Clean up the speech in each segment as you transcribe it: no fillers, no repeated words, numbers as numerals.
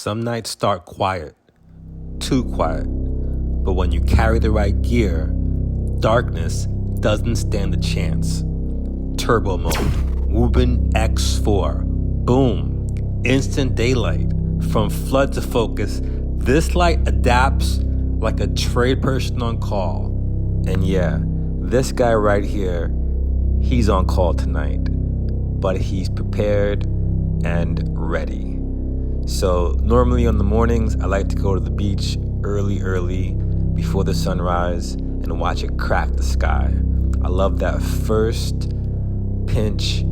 Some nights start quiet, too quiet. But when you carry the right gear, darkness doesn't stand a chance. Turbo mode, WUBEN X4, boom, instant daylight. From flood to focus, this light adapts like a trade person on call. And yeah, this guy right here, he's on call tonight, but he's prepared and ready. So normally on the mornings, I like to go to the beach early before the sunrise and watch it crack the sky. I love that first pinch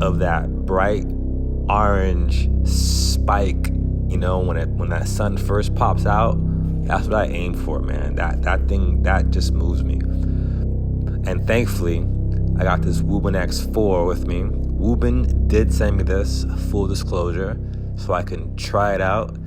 of that bright orange spike, you know, when that sun first pops out. That's what I aim for, man. That thing, that just moves me. And thankfully, I got this WUBEN X4 with me. WUBEN did send me this, full disclosure, so I can try it out.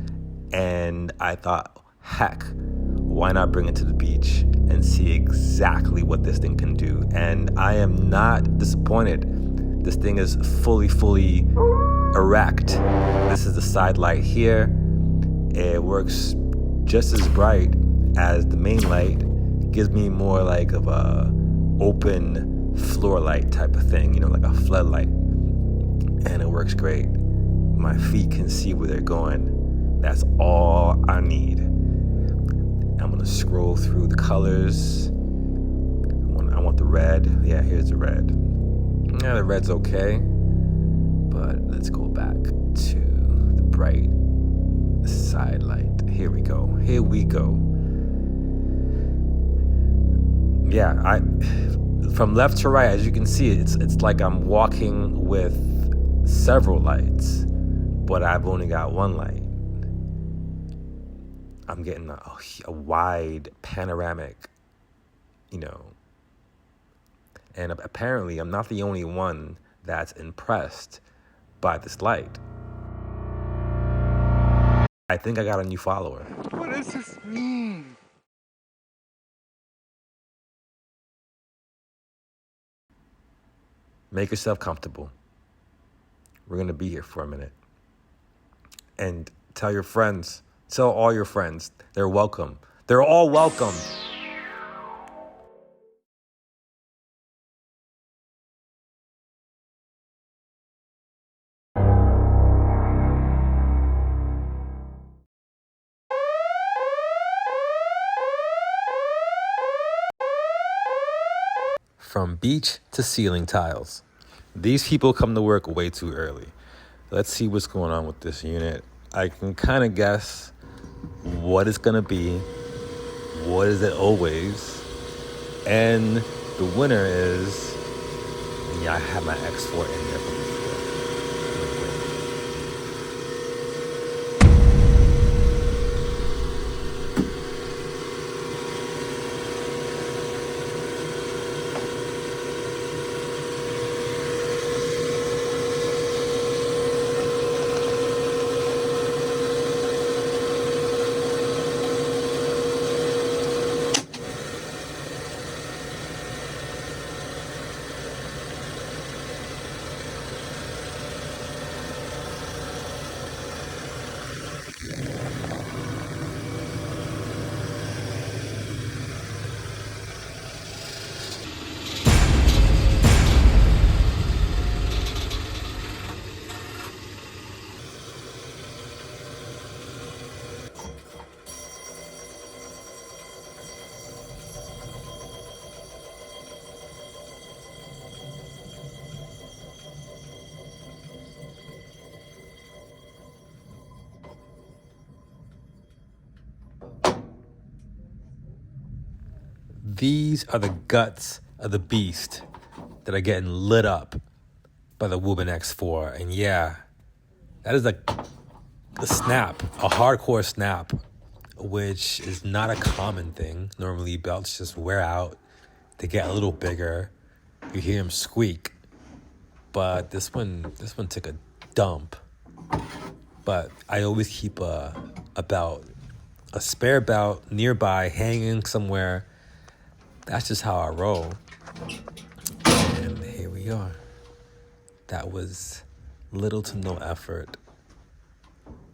And I thought, heck, why not bring it to the beach and see exactly what this thing can do? And I am not disappointed. This thing is fully erect. This is the side light here. It works just as bright as the main light. Gives me more like of a open floor light type of thing, you know, like a floodlight. And it works great. My feet can see where they're going. That's all I need. I'm gonna scroll through the colors. I want the red. Yeah, here's the red. Yeah, the red's okay. But let's go back to the bright side light. Here we go. Yeah, from left to right, as you can see, it's like I'm walking with several lights, but I've only got one light. I'm getting a wide panoramic, you know. And apparently I'm not the only one that's impressed by this light. I think I got a new follower. What does this mean? Make yourself comfortable. We're gonna be here for a minute. And tell your friends, tell all your friends, they're welcome. They're all welcome. From beach to ceiling tiles. These people come to work way too early. Let's see what's going on with this unit. I can kind of guess what it's gonna be. What is it always? And the winner is, yeah, I have my X4 in there from before. These are the guts of the beast that are getting lit up by the WUBEN X4. And yeah, that is a snap, a hardcore snap, which is not a common thing. Normally belts just wear out, they get a little bigger, you hear them squeak. But this one took a dump. But I always keep a spare belt nearby, hanging somewhere. That's just how I roll. And here we are. That was little to no effort.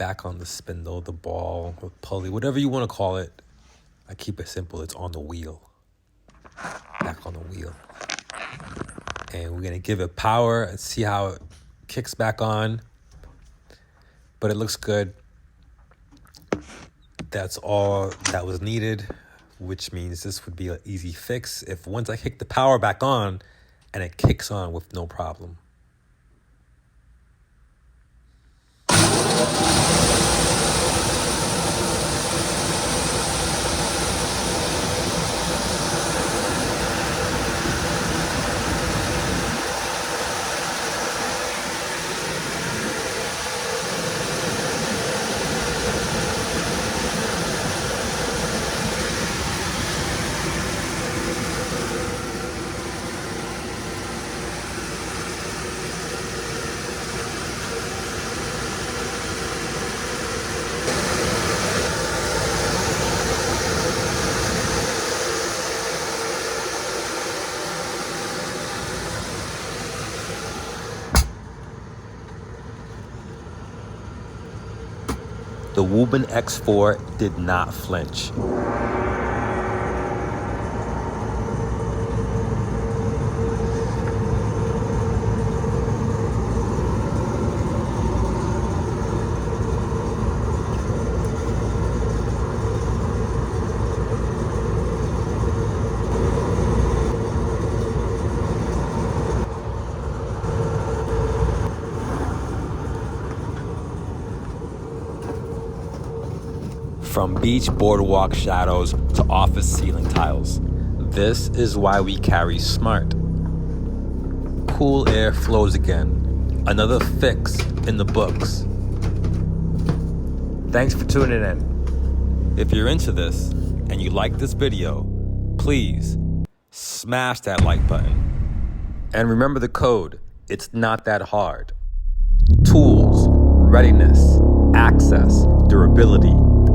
back on the spindle, the ball, the pulley, whatever you want to call it. I keep it simple. It's on the wheel. Back on the wheel. And we're going to give it power and see how it kicks back on. But it looks good. That's all that was needed, which means this would be an easy fix if once I kick the power back on and it kicks on with no problem. The WUBEN X4 did not flinch. From beach boardwalk shadows to office ceiling tiles, this is why we carry SMART. Cool air flows again. Another fix in the books. Thanks for tuning in. If you're into this and you like this video, please smash that like button. And remember the code, it's not that hard. Tools, readiness, access, durability,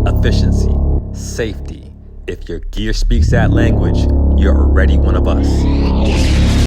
efficiency, safety. If your gear speaks that language, you're already one of us.